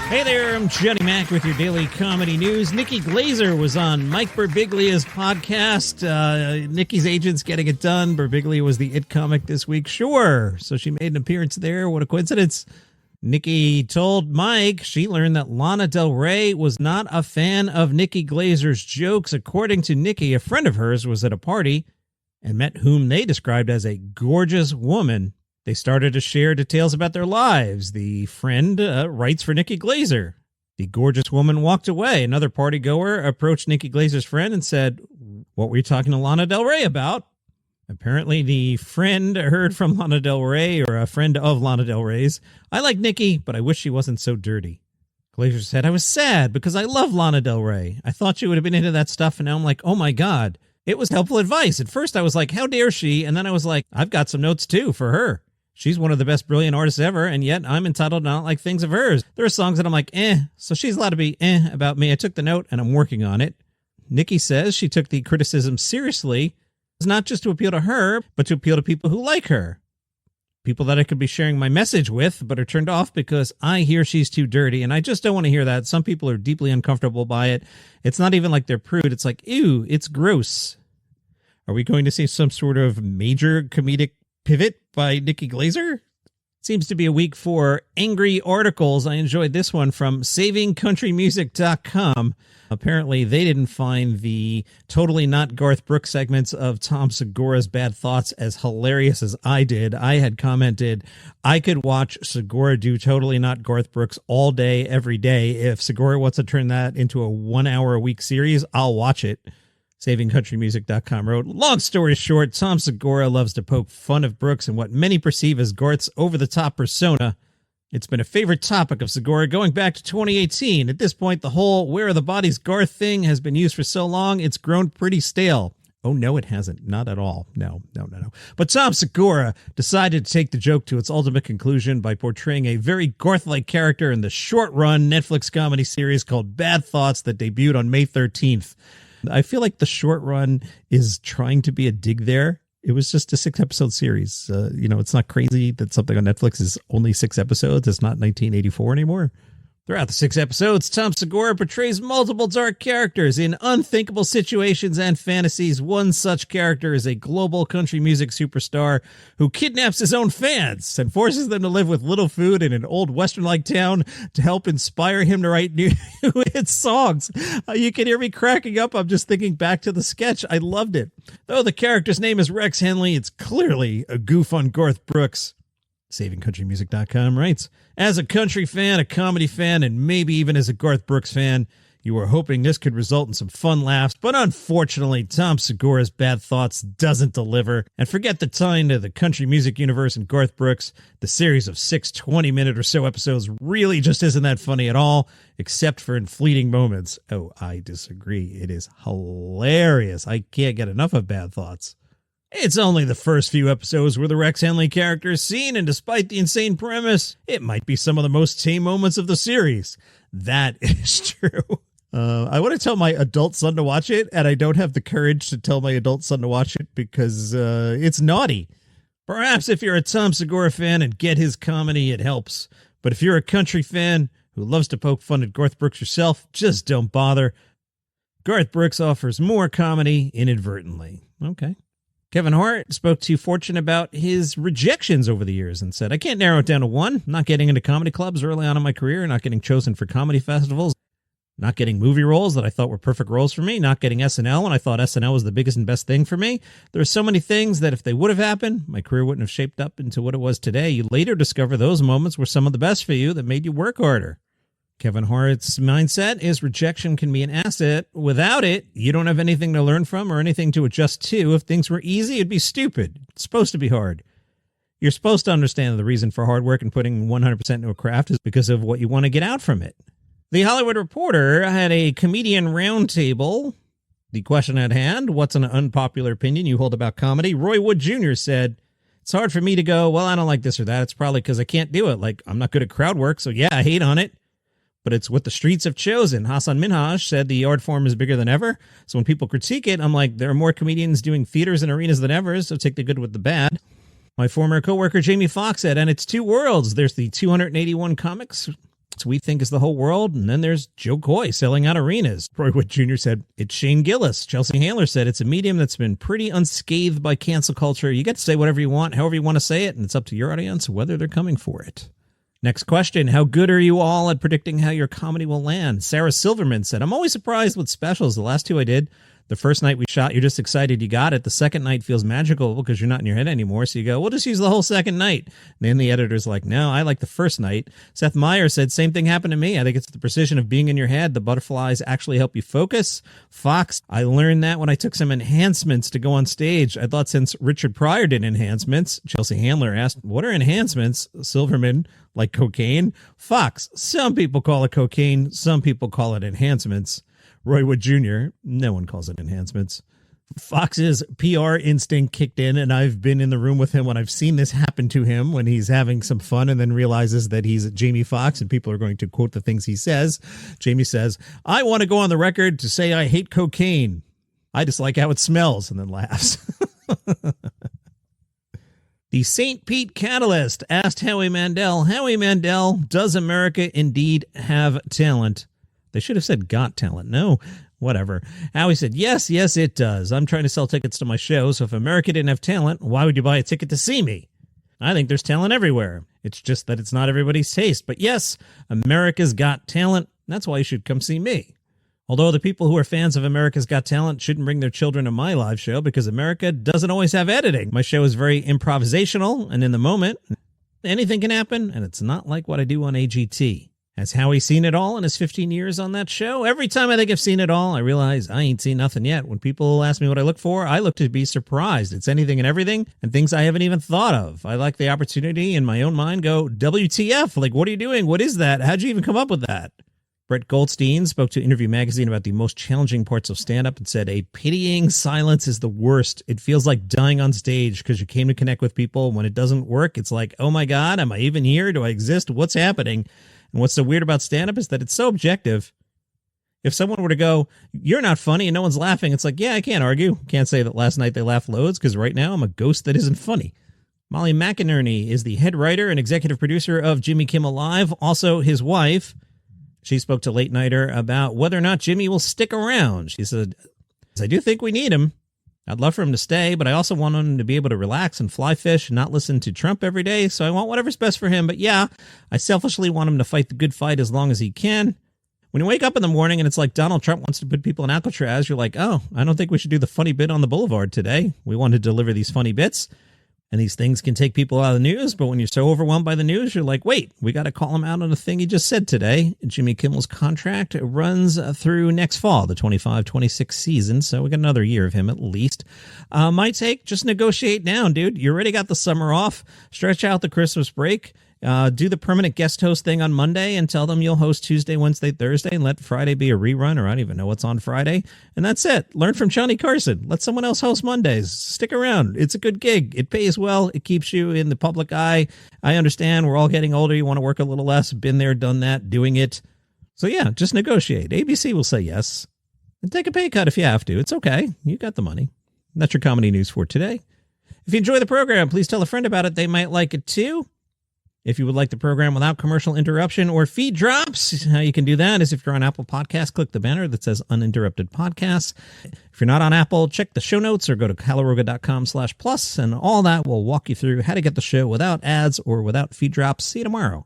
Hey there, I'm Johnny Mac with your daily comedy news. Nikki Glaser was on Mike Birbiglia's podcast. Nikki's agent's getting it done. Birbiglia was the it comic this week. Sure. So she made an appearance there. What a coincidence. Nikki told Mike she learned that Lana Del Rey was not a fan of Nikki Glaser's jokes. According to Nikki, a friend of hers was at a party and met whom they described as a gorgeous woman. They started to share details about their lives. The friend writes for Nikki Glaser. The gorgeous woman walked away. Another party goer approached Nikki Glaser's friend and said, "What were you talking to Lana Del Rey about?" Apparently, the friend heard from Lana Del Rey, or a friend of Lana Del Rey's. "I like Nikki, but I wish she wasn't so dirty." Glaser said, "I was sad because I love Lana Del Rey. I thought she would have been into that stuff, and now I'm like, oh my God. It was helpful advice. At first I was like, how dare she? And then I was like, I've got some notes too for her. She's one of the best brilliant artists ever, and yet I'm entitled to not like things of hers. There are songs that I'm like, so she's allowed to be about me. I took the note, and I'm working on it." Nikki says she took the criticism seriously. It's not just to appeal to her, but to appeal to people who like her. People that I could be sharing my message with, but are turned off because I hear she's too dirty, and I just don't want to hear that. Some people are deeply uncomfortable by it. It's not even like they're prude. It's like, ew, it's gross. Are we going to see some sort of major comedic pivot by Nikki Glaser? Seems to be a week for angry articles. I enjoyed this one from savingcountrymusic.com. Apparently, they didn't find the totally not Garth Brooks segments of Tom Segura's Bad Thoughts as hilarious as I did. I had commented, I could watch Segura do totally not Garth Brooks all day, every day. If Segura wants to turn that into a 1 hour a week series, I'll watch it. SavingCountryMusic.com wrote, long story short, Tom Segura loves to poke fun of Brooks and what many perceive as Garth's over-the-top persona. It's been a favorite topic of Segura going back to 2018. At this point, the whole where are the bodies Garth thing has been used for so long, it's grown pretty stale. Oh, no, it hasn't. Not at all. No. But Tom Segura decided to take the joke to its ultimate conclusion by portraying a very Garth-like character in the short-run Netflix comedy series called Bad Thoughts that debuted on May 13th. I feel like the short run is trying to be a dig there. It was just a 6-episode series. It's not crazy that something on Netflix is only 6 episodes. It's not 1984 anymore. Throughout the 6 episodes, Tom Segura portrays multiple dark characters in unthinkable situations and fantasies. One such character is a global country music superstar who kidnaps his own fans and forces them to live with little food in an old Western-like town to help inspire him to write new hit songs. You can hear me cracking up. I'm just thinking back to the sketch. I loved it. Though the character's name is Rex Henley, it's clearly a goof on Garth Brooks. SavingCountryMusic.com writes, as a country fan, a comedy fan, and maybe even as a Garth Brooks fan, you were hoping this could result in some fun laughs, but unfortunately, Tom Segura's Bad Thoughts doesn't deliver. And forget the tie to the country music universe and Garth Brooks. The series of 6 20-minute or so episodes really just isn't that funny at all, except for in fleeting moments. Oh, I disagree. It is hilarious. I can't get enough of Bad Thoughts. It's only the first few episodes where the Rex Henley character is seen, and despite the insane premise, it might be some of the most tame moments of the series. That is true. I want to tell my adult son to watch it, and I don't have the courage to tell my adult son to watch it because it's naughty. Perhaps if you're a Tom Segura fan and get his comedy, it helps. But if you're a country fan who loves to poke fun at Garth Brooks yourself, just don't bother. Garth Brooks offers more comedy inadvertently. Okay. Kevin Hart spoke to Fortune about his rejections over the years and said, I can't narrow it down to one. Not getting into comedy clubs early on in my career, not getting chosen for comedy festivals, not getting movie roles that I thought were perfect roles for me, not getting SNL when I thought SNL was the biggest and best thing for me. There are so many things that if they would have happened, my career wouldn't have shaped up into what it was today. You later discover those moments were some of the best for you that made you work harder. Kevin Hart's mindset is rejection can be an asset. Without it, you don't have anything to learn from or anything to adjust to. If things were easy, it'd be stupid. It's supposed to be hard. You're supposed to understand that the reason for hard work and putting 100% into a craft is because of what you want to get out from it. The Hollywood Reporter had a comedian roundtable. The question at hand, what's an unpopular opinion you hold about comedy? Roy Wood Jr. said, it's hard for me to go, well, I don't like this or that. It's probably because I can't do it. Like, I'm not good at crowd work, so yeah, I hate on it. But it's what the streets have chosen. Hassan Minhaj said the art form is bigger than ever. So when people critique it, I'm like, there are more comedians doing theaters and arenas than ever, so take the good with the bad. My former coworker Jamie Foxx said, and it's two worlds. There's the 281 comics we think is the whole world, and then there's Joe Coy selling out arenas. Roy Wood Jr. said, it's Shane Gillis. Chelsea Handler said, it's a medium that's been pretty unscathed by cancel culture. You get to say whatever you want, however you want to say it, and it's up to your audience whether they're coming for it. Next question, how good are you all at predicting how your comedy will land? Sarah Silverman said, I'm always surprised with specials. The last two I did, the first night we shot, you're just excited you got it. The second night feels magical because you're not in your head anymore. So you go, we'll just use the whole second night. And then the editor's like, no, I like the first night. Seth Meyer said, same thing happened to me. I think it's the precision of being in your head. The butterflies actually help you focus. Fox, I learned that when I took some enhancements to go on stage. I thought since Richard Pryor did enhancements. Chelsea Handler asked, what are enhancements? Silverman, like cocaine. Fox, some people call it cocaine. Some people call it enhancements. Roy Wood Jr., no one calls it enhancements. Fox's PR instinct kicked in, and I've been in the room with him when I've seen this happen to him, when he's having some fun and then realizes that he's Jamie Foxx and people are going to quote the things he says. Jamie says, I want to go on the record to say I hate cocaine. I just like how it smells, and then laughs. The St. Pete Catalyst asked Howie Mandel, does America indeed have talent? They should have said got talent. No, whatever. Howie said, yes, it does. I'm trying to sell tickets to my show, so if America didn't have talent, why would you buy a ticket to see me? I think there's talent everywhere. It's just that it's not everybody's taste. But yes, America's Got Talent. That's why you should come see me. Although the people who are fans of America's Got Talent shouldn't bring their children to my live show because America doesn't always have editing. My show is very improvisational and in the moment. Anything can happen, and it's not like what I do on AGT. Has Howie seen it all in his 15 years on that show? Every time I think I've seen it all, I realize I ain't seen nothing yet. When people ask me what I look for, I look to be surprised. It's anything and everything and things I haven't even thought of. I like the opportunity in my own mind go, WTF? Like, what are you doing? What is that? How'd you even come up with that? Brett Goldstein spoke to Interview Magazine about the most challenging parts of stand-up and said, a pitying silence is the worst. It feels like dying on stage because you came to connect with people. When it doesn't work, it's like, oh my God, am I even here? Do I exist? What's happening? And what's so weird about stand-up is that it's so objective. If someone were to go, you're not funny and no one's laughing, it's like, yeah, I can't argue. Can't say that last night they laughed loads because right now I'm a ghost that isn't funny. Molly McInerney is the head writer and executive producer of Jimmy Kimmel Live, also his wife. She spoke to Late Nighter about whether or not Jimmy will stick around. She said, I do think we need him. I'd love for him to stay, but I also want him to be able to relax and fly fish and not listen to Trump every day, so I want whatever's best for him. But yeah, I selfishly want him to fight the good fight as long as he can. When you wake up in the morning and it's like Donald Trump wants to put people in Alcatraz, you're like, oh, I don't think we should do the funny bit on the boulevard today. We want to deliver these funny bits, and these things can take people out of the news, but when you're so overwhelmed by the news, you're like, wait, we got to call him out on a thing he just said today. Jimmy Kimmel's contract runs through next fall, the 25-26 season, so we got another year of him at least. My take, just negotiate down, dude. You already got the summer off. Stretch out the Christmas break. Do the permanent guest host thing on Monday and tell them you'll host Tuesday, Wednesday, Thursday, and let Friday be a rerun, or I don't even know what's on Friday. And that's it. Learn from Johnny Carson. Let someone else host Mondays. Stick around. It's a good gig. It pays well. It keeps you in the public eye. I understand we're all getting older. You want to work a little less. Been there, done that, doing it. So yeah, just negotiate. ABC will say yes. And take a pay cut if you have to. It's okay. You got the money. That's your comedy news for today. If you enjoy the program, please tell a friend about it. They might like it too. If you would like the program without commercial interruption or feed drops, how you can do that is if you're on Apple Podcasts, click the banner that says Uninterrupted Podcasts. If you're not on Apple, check the show notes or go to calaroga.com/plus, and all that will walk you through how to get the show without ads or without feed drops. See you tomorrow.